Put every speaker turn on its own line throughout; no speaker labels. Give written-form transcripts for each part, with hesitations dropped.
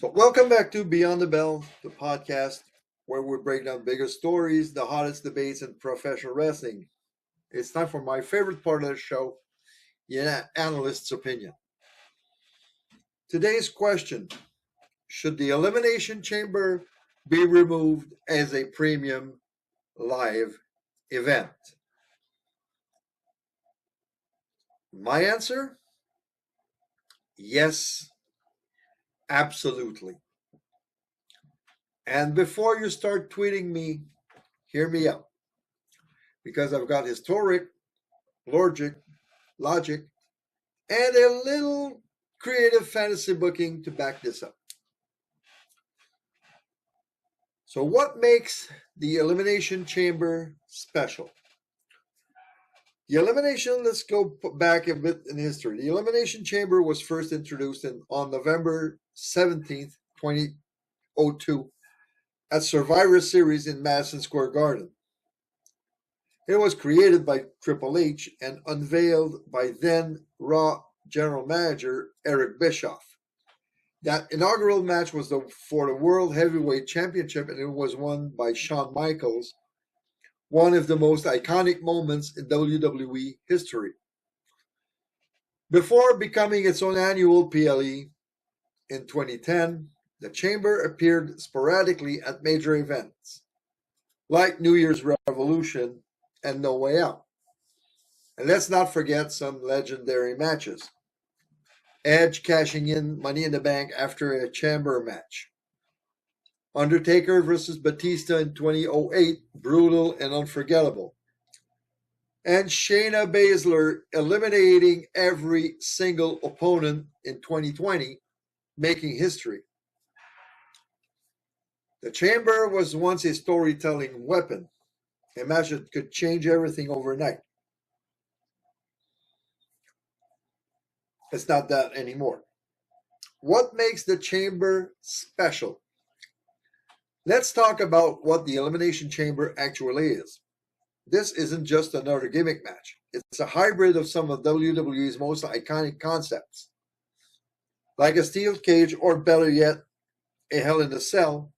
So, welcome back to Beyond the Bell, the podcast where we break down bigger stories, the hottest debates in professional wrestling. It's time for my favorite part of the show, the analyst's opinion. Today's question: should the Elimination Chamber be removed as a premium live event? My answer: yes, absolutely. And before you start tweeting me, hear me out. Because I've got historic, logic, and a little creative fantasy booking to back this up. So, what makes the Elimination Chamber special? Let's go back a bit in history. The Elimination Chamber was first introduced on November 17th, 2002, at Survivor Series in Madison Square Garden. It was created by Triple H and unveiled by then Raw General Manager Eric Bischoff. That inaugural match was for the World Heavyweight Championship, and it was won by Shawn Michaels, one of the most iconic moments in WWE history. Before becoming its own annual PLE in 2010, the Chamber appeared sporadically at major events, like New Year's Revolution and No Way Out. And let's not forget some legendary matches. Edge cashing in Money in the Bank after a Chamber match. Undertaker versus Batista in 2008, brutal and unforgettable. And Shayna Baszler eliminating every single opponent in 2020, making history. The Chamber was once a storytelling weapon. A match that could change everything overnight. It's not that anymore. What makes the Chamber special? Let's talk about what the Elimination Chamber actually is. This isn't just another gimmick match. It's a hybrid of some of WWE's most iconic concepts. Like a steel cage, or better yet, a Hell in a Cell,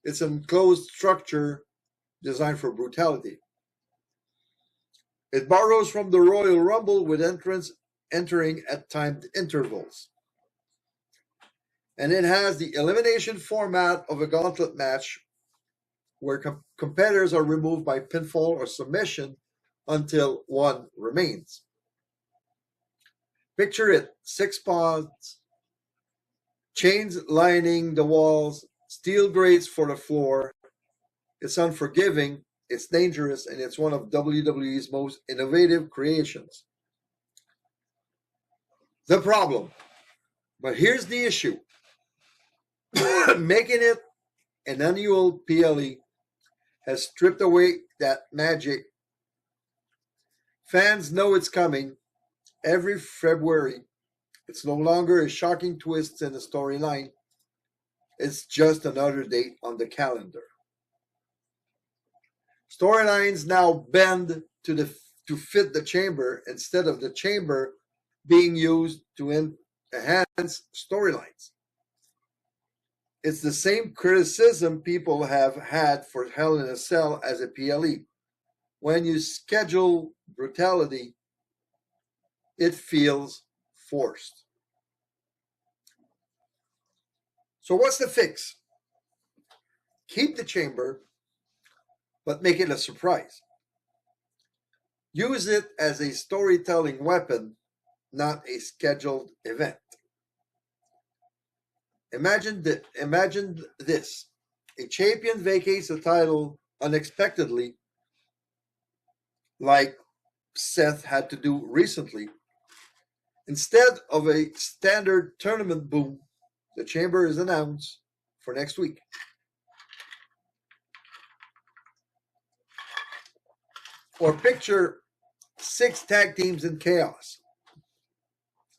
it's an enclosed structure designed for brutality. It borrows from the Royal Rumble with entrants entering at timed intervals. And it has the elimination format of a gauntlet match where competitors are removed by pinfall or submission until one remains. Picture it: 6 pods, chains lining the walls, steel grates for the floor. It's unforgiving, it's dangerous, and it's one of WWE's most innovative creations. The problem, but here's the issue. Making it an annual PLE has stripped away that magic. Fans know it's coming every February. It's no longer a shocking twist in the storyline. It's just another date on the calendar. Storylines now bend to fit the Chamber instead of the Chamber being used to enhance storylines. It's the same criticism people have had for Hell in a Cell as a PLE. When you schedule brutality, it feels forced. So what's the fix? Keep the Chamber, but make it a surprise. Use it as a storytelling weapon, not a scheduled event. Imagine this. A champion vacates the title unexpectedly, like Seth had to do recently. Instead of a standard tournament boom, the Chamber is announced for next week. Or picture 6 tag teams in chaos,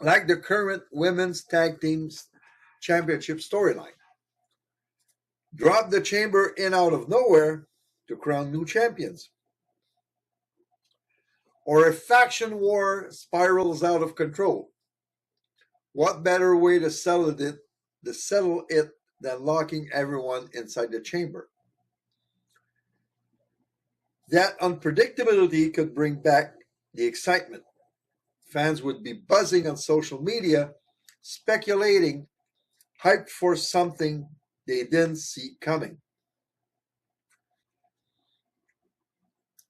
like the current Women's Tag Teams Championship storyline. Drop the Chamber in out of nowhere to crown new champions. Or a faction war spirals out of control. What better way to sell it to settle it than locking everyone inside the chamber. That unpredictability could bring back the excitement. Fans would be buzzing on social media, speculating, hyped for something they didn't see coming.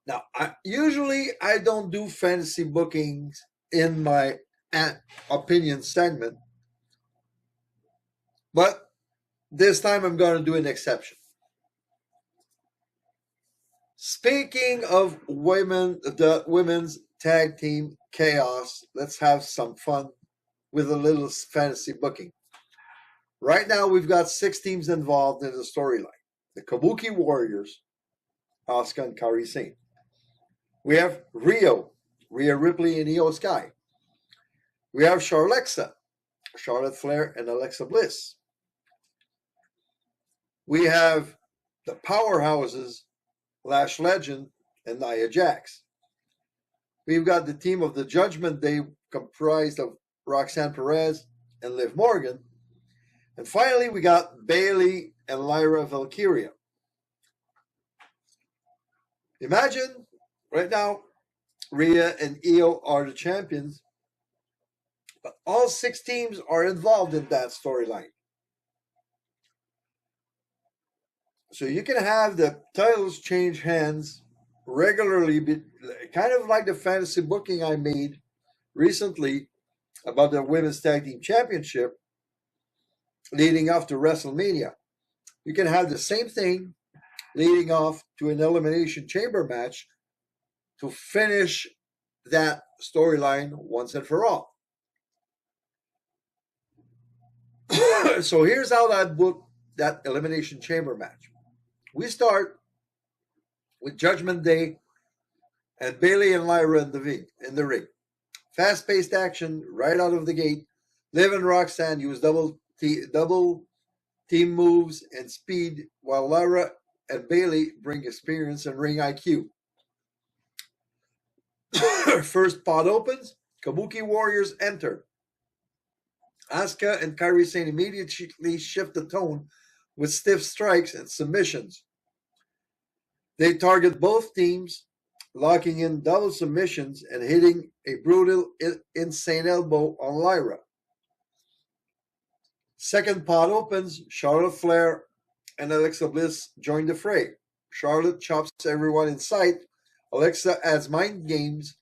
Now, usually I don't do fantasy bookings in my opinion segment, but this time I'm going to do an exception. Speaking of the women's tag team chaos, let's have some fun with a little fantasy booking. Right now, we've got 6 teams involved in the storyline. The Kabuki Warriors, Asuka and Kairi Sane. We have Rhea Ripley, and IYO SKY. We have Charlotte Flair, and Alexa Bliss. We have the powerhouses, Lash Legend and Nia Jax. We've got the team of the Judgment Day comprised of Roxanne Perez and Liv Morgan. And finally, we got Bayley and Lyra Valkyria. Imagine right now, Rhea and IYO are the champions, but all 6 teams are involved in that storyline. So you can have the titles change hands regularly, kind of like the fantasy booking I made recently about the Women's Tag Team Championship leading off to WrestleMania. You can have the same thing leading off to an Elimination Chamber match to finish that storyline once and for all. So here's how I'd book that Elimination Chamber match. We start with Judgment Day and Bayley and Lyra in the ring. Fast-paced action right out of the gate. Liv and Roxanne use double team moves and speed, while Lyra and Bayley bring experience and ring IQ. First pod opens. Kabuki Warriors enter. Asuka and Kairi Sane immediately shift the tone with stiff strikes and submissions. They target both teams, locking in double submissions and hitting a brutal, insane elbow on Lyra. Second pod opens, Charlotte Flair and Alexa Bliss join the fray. Charlotte chops everyone in sight. Alexa adds mind games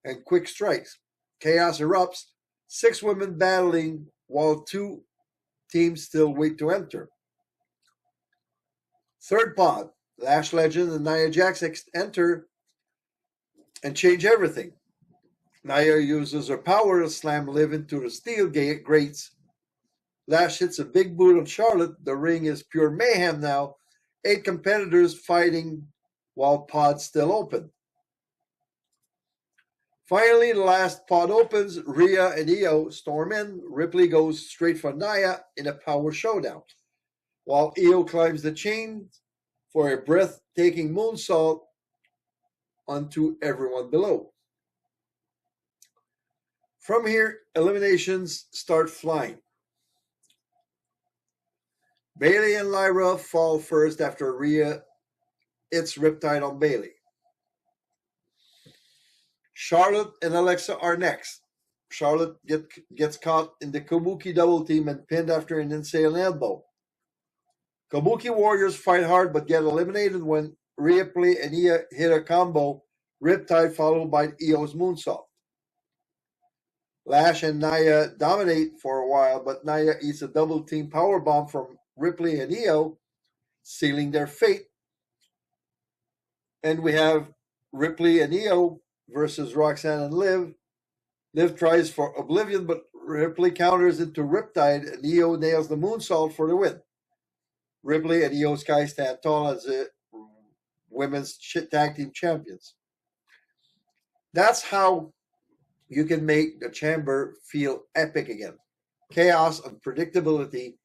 and quick strikes. Chaos erupts, 6 women battling while 2 teams still wait to enter. Third pod, Lash Legend and Nia Jax enter and change everything. Nia uses her power to slam Liv into the steel grates. Lash hits a big boot on Charlotte. The ring is pure mayhem now. 8 competitors fighting while pods still open. Finally, the last pod opens. Rhea and IYO storm in. Ripley goes straight for Nia in a power showdown, while IYO climbs the chains for a breathtaking moonsault onto everyone below. From here, eliminations start flying. Bayley and Lyra fall first after Rhea hits Riptide on Bayley. Charlotte and Alexa are next. Charlotte gets caught in the Kabuki double team and pinned after an insane elbow. Kabuki Warriors fight hard but get eliminated when Ripley and IYO hit a combo, Riptide followed by IYO's moonsault. Lash and Nia dominate for a while, but Nia eats a double team powerbomb from Ripley and IYO, sealing their fate. And we have Ripley and IYO versus Roxanne and Liv. Liv tries for Oblivion, but Ripley counters into Riptide, and IYO nails the moonsault for the win. Ripley and IYO SKY stand tall as the women's tag team champions. That's how you can make the chamber feel epic again. Chaos, unpredictability,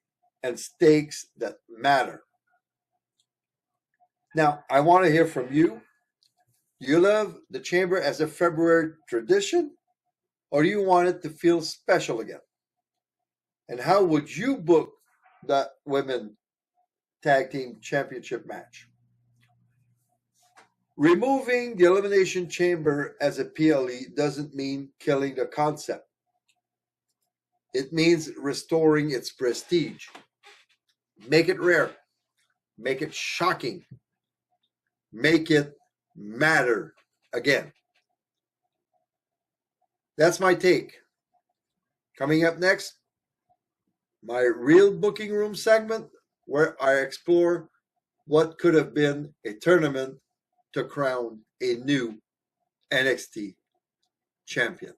and stakes that matter. Now, I want to hear from you. Do you love the chamber as a February tradition, or do you want it to feel special again? And how would you book the women tag team championship match. Removing the Elimination Chamber as a PLE doesn't mean killing the concept. It means restoring its prestige. Make it rare. Make it shocking. Make it matter again. That's my take. Coming up next, my real booking room segment, where I explore what could have been a tournament to crown a new NXT champion.